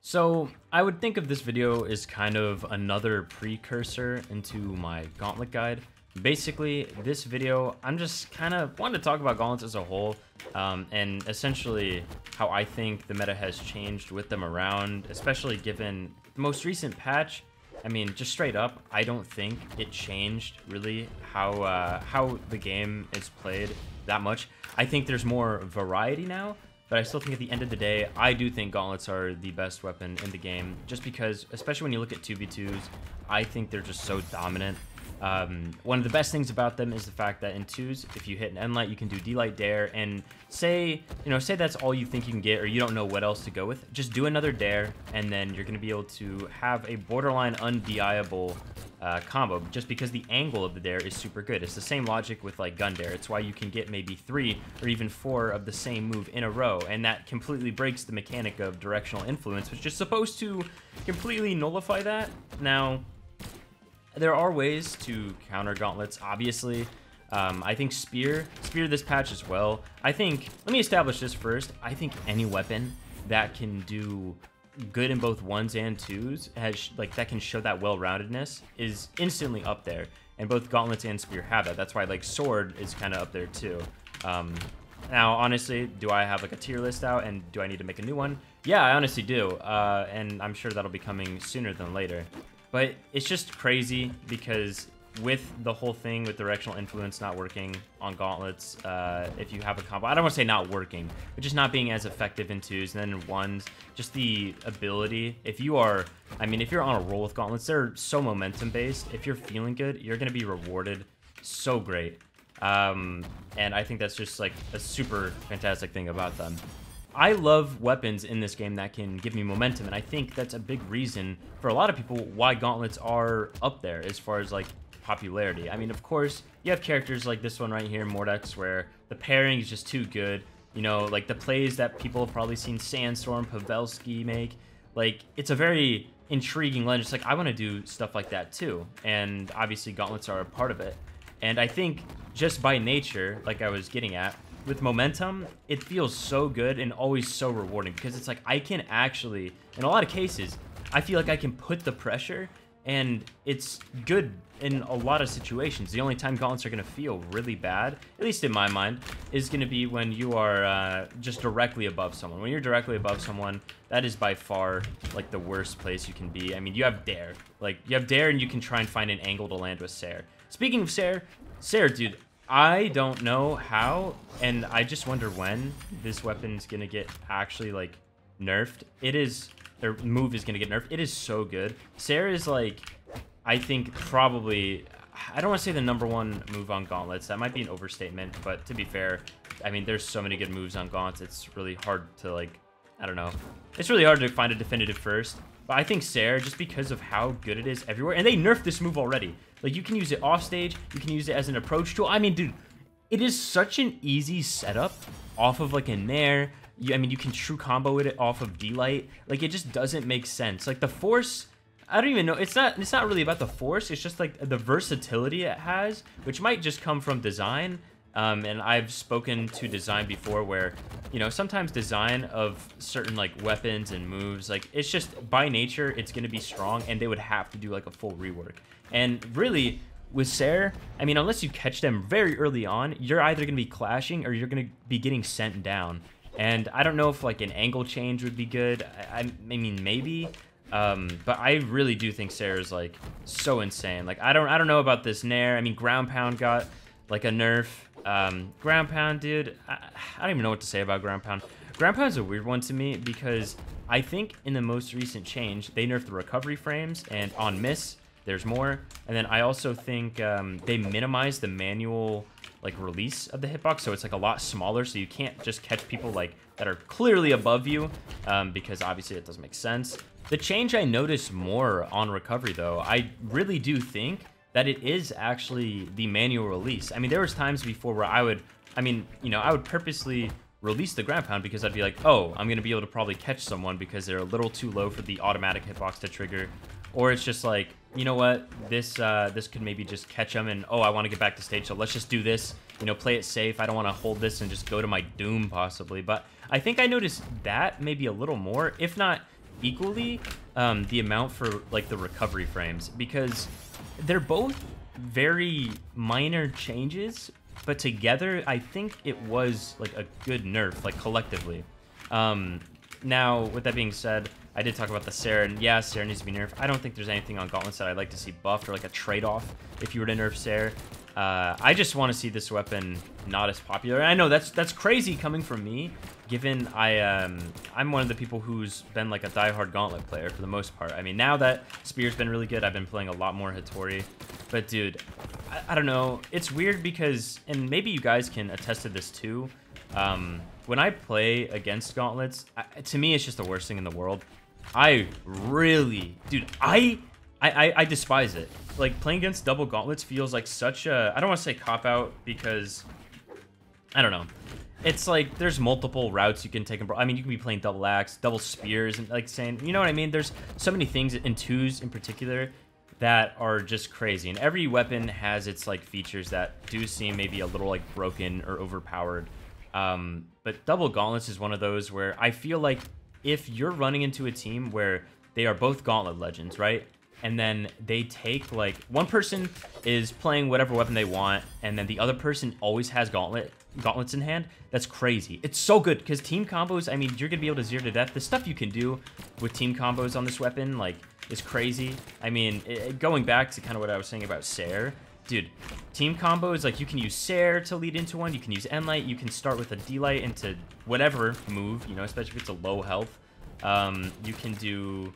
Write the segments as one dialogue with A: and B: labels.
A: So I would think of this video as kind of another precursor into my gauntlet guide. Basically, this video, I'm just kind of wanting to talk about gauntlets as a whole, and essentially how I think the meta has changed with them around, especially given the most recent patch. I mean, just straight up, I don't think it changed really how the game is played that much. I think there's more variety now. But I still think at the end of the day, I do think gauntlets are the best weapon in the game, just because, especially when you look at 2v2s, I think they're just so dominant. One of the best things about them is the fact that in 2s, if you hit an end light, you can do D-light dare, and say that's all you think you can get, or you don't know what else to go with, just do another dare, and then you're going to be able to have a borderline undiable combo, just because the angle of the dare is super good. It's the same logic with like gun dare. It's why you can get maybe 3 or even 4 of the same move in a row, and that completely breaks the mechanic of directional influence, which is supposed to completely nullify that. Now, there are ways to counter gauntlets, obviously. I think spear this patch as well. Let me establish this first. I think any weapon that can do good in both 1s and 2s that can show that well-roundedness is instantly up there, and both gauntlets and spear have that. That's why like sword is kind of up there too. Now honestly, do I have like a tier list out, and do I need to make a new one? Yeah, I honestly do, and I'm sure that'll be coming sooner than later. But it's just crazy because with the whole thing with directional influence not working on gauntlets, if you have a combo, I don't want to say not working, but just not being as effective in 2s, and then in 1s, just the ability, if you're on a roll with gauntlets, they're so momentum based. If you're feeling good, you're going to be rewarded so great. And I think that's just like a super fantastic thing about them. I love weapons in this game that can give me momentum, and I think that's a big reason for a lot of people why gauntlets are up there as far as like popularity. I mean, of course, you have characters like this one right here, Mordex, where the pairing is just too good. You know, like the plays that people have probably seen Sandstorm, Pavelski make. Like, it's a very intriguing lens. It's like, I want to do stuff like that too. And obviously, gauntlets are a part of it. And I think just by nature, like I was getting at, with momentum, it feels so good and always so rewarding, because it's like I can actually, in a lot of cases, I feel like I can put the pressure, and it's good in a lot of situations. The only time gauntlets are going to feel really bad, at least in my mind, is going to be when you are just directly above someone. When you're directly above someone, that is by far like the worst place you can be. I mean, you have dare. Like, you have dare, and you can try and find an angle to land with Sair. Speaking of Sair, dude, I don't know how, and I just wonder when this weapon's gonna get actually like nerfed. Their move is gonna get nerfed. It is so good. Sair is like, I think probably, I don't want to say the #1 move on gauntlets. That might be an overstatement, but to be fair, I mean, there's so many good moves on gauntlets. It's really hard to like, I don't know. It's really hard to find a definitive first. But I think Sair, just because of how good it is everywhere, and they nerfed this move already. Like, you can use it off stage, you can use it as an approach tool. I mean, dude, it is such an easy setup off of like a Nair. I mean, you can true combo it off of D-Light. Like, it just doesn't make sense. Like, the Force, I don't even know. It's not really about the Force. It's just like the versatility it has, which might just come from design. And I've spoken to design before where, you know, sometimes design of certain like weapons and moves, like it's just by nature, it's going to be strong, and they would have to do like a full rework. And really with Sair, I mean, unless you catch them very early on, you're either going to be clashing or you're going to be getting sent down. And I don't know if like an angle change would be good. I mean, maybe. But I really do think Sair is like so insane. Like, I don't know about this Nair. I mean, ground pound got like a nerf. Ground pound, dude, I don't even know what to say about ground pound. Ground pound is a weird one to me, because I think in the most recent change, they nerfed the recovery frames, and on miss, there's more. And then I also think they minimized the manual like release of the hitbox, so it's like a lot smaller, so you can't just catch people like that are clearly above you, because obviously it doesn't make sense. The change I noticed more on recovery, though, I really do think that it is actually the manual release. I mean, there was times before where I would purposely release the ground pound because I'd be like, oh, I'm gonna be able to probably catch someone because they're a little too low for the automatic hitbox to trigger. Or it's just like, you know what, this could maybe just catch them, and oh, I want to get back to stage, so let's just do this, you know, play it safe. I don't want to hold this and just go to my doom possibly. But I think I noticed that maybe a little more, if not equally the amount for like the recovery frames, because they're both very minor changes, but together I think it was like a good nerf, like collectively. Now, with that being said, I did talk about the Sarah, and yeah, Sarah needs to be nerfed. I don't think there's anything on Gauntlets that I'd like to see buffed or like a trade-off if you were to nerf Sarah. I just want to see this weapon not as popular. And I know that's crazy coming from me, given I'm one of the people who's been like a diehard Gauntlet player for the most part. I mean, now that Spear's been really good, I've been playing a lot more Hattori. But dude, I don't know. It's weird because, and maybe you guys can attest to this too, when I play against Gauntlets, to me, it's just the worst thing in the world. I really, dude, I despise it. Like, playing against double Gauntlets feels like such a, I don't want to say cop-out because, I don't know. It's like, there's multiple routes you can take. I mean, you can be playing double axe, double spears, and like saying, you know what I mean? There's so many things, in twos in particular, that are just crazy. And every weapon has its like features that do seem maybe a little like broken or overpowered. But double Gauntlets is one of those where I feel like if you're running into a team where they are both Gauntlet legends, right? And then they take, like, one person is playing whatever weapon they want, and then the other person always has gauntlets in hand. That's crazy. It's so good, because team combos, I mean, you're going to be able to zero to death. The stuff you can do with team combos on this weapon, like, is crazy. I mean, going back to kind of what I was saying about Sair, dude, team combos, like, you can use Sair to lead into one. You can use N-Light. You can start with a D-Light into whatever move, you know, especially if it's a low health. You can do,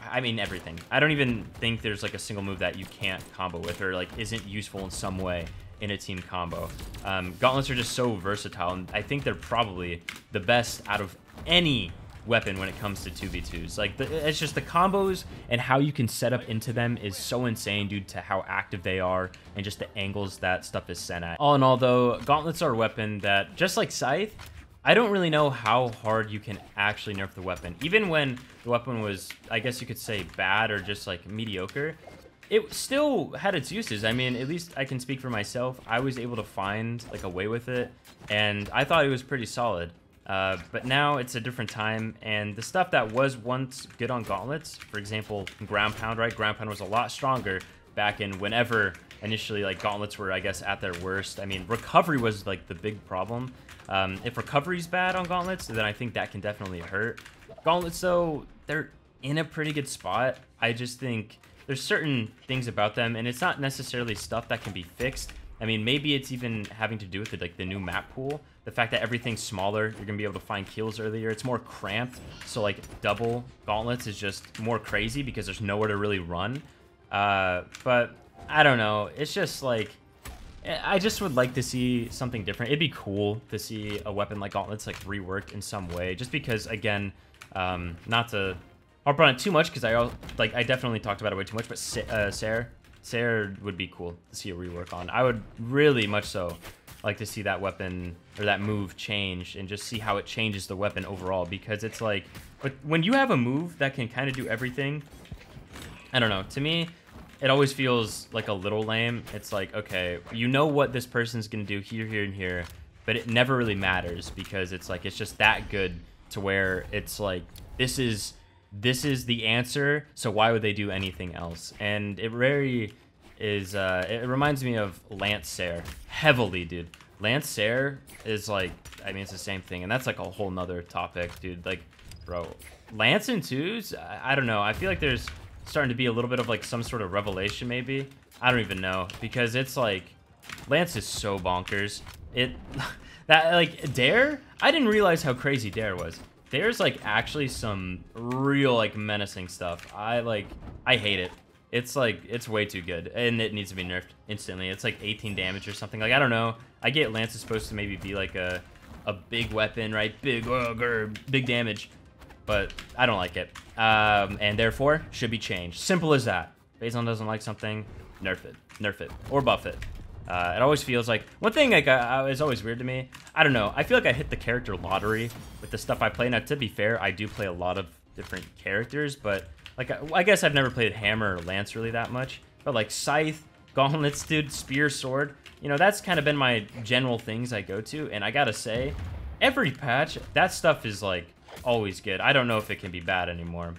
A: I mean, everything. I don't even think there's like a single move that you can't combo with or like isn't useful in some way in a team combo. Gauntlets are just so versatile, and I think they're probably the best out of any weapon when it comes to 2v2s. Like, it's just the combos and how you can set up into them is so insane due to how active they are and just the angles that stuff is sent at. All in all, though, Gauntlets are a weapon that, just like Scythe, I don't really know how hard you can actually nerf the weapon. Even when the weapon was, I guess you could say, bad or just like mediocre, it still had its uses. I mean, at least I can speak for myself. I was able to find like a way with it, and I thought it was pretty solid. But now it's a different time, and the stuff that was once good on Gauntlets, for example, Ground Pound, right? Ground Pound was a lot stronger back in whenever initially like Gauntlets were, I guess, at their worst. I mean, recovery was like the big problem. If recovery's bad on Gauntlets, then I think that can definitely hurt. Gauntlets, though, they're in a pretty good spot. I just think there's certain things about them, and it's not necessarily stuff that can be fixed. I mean, maybe it's even having to do with like the new map pool. The fact that everything's smaller, you're gonna be able to find kills earlier. It's more cramped, so like double Gauntlets is just more crazy because there's nowhere to really run. But I don't know. It's just like, I just would like to see something different. It'd be cool to see a weapon like Gauntlets like reworked in some way, just because, again, not to harp on it too much, because I definitely talked about it way too much, but Sair would be cool to see a rework on. I would really much so like to see that weapon or that move change and just see how it changes the weapon overall, because it's like, but when you have a move that can kind of do everything, I don't know, to me it always feels like a little lame. It's like, okay, you know what this person's gonna do here, here, and here, but it never really matters, because it's like, it's just that good to where it's like, this is the answer, so why would they do anything else? And it really is, it reminds me of Lance Sair heavily, dude. Lance Sair is like, I mean, it's the same thing, and that's like a whole nother topic, dude. Like, bro, Lance in twos, I don't know, I feel like there's starting to be a little bit of like some sort of revelation, maybe. I don't even know, because it's like, Lance is so bonkers. That like Dare, I didn't realize how crazy Dare was. There's like actually some real like menacing stuff. I hate it. It's like, it's way too good, and it needs to be nerfed instantly. It's like 18 damage or something. Like, I don't know. I get Lance is supposed to maybe be like a big weapon, right? Big damage, but I don't like it. And therefore should be changed. Simple as that. Phazon doesn't like something, nerf it, or buff it. It always feels like, one thing like is always weird to me, I don't know, I feel like I hit the character lottery with the stuff I play. Now, to be fair, I do play a lot of different characters, but like, I guess I've never played Hammer or Lance really that much, but like Scythe, Gauntlets, dude, Spear, Sword, you know, that's kind of been my general things I go to, and I gotta say, every patch, that stuff is like always good. I don't know if it can be bad anymore.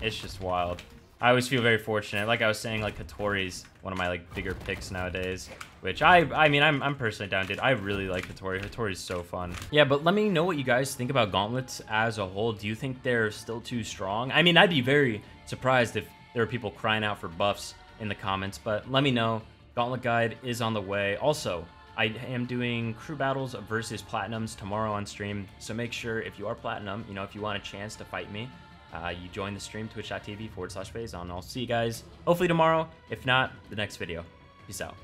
A: It's just wild. I always feel very fortunate. Like I was saying, like Hattori's one of my like bigger picks nowadays, which I mean, I'm personally down, dude. I really like Hattori. Hattori's so fun. Yeah, but let me know what you guys think about gauntlets as a whole. Do you think they're still too strong? I mean, I'd be very surprised if there were people crying out for buffs in the comments, but let me know. Gauntlet guide is on the way. Also, I am doing crew battles versus platinums tomorrow on stream, so make sure if you are platinum, you know, if you want a chance to fight me, you join the stream, twitch.tv/Phazon. I'll see you guys hopefully tomorrow. If not, the next video. Peace out.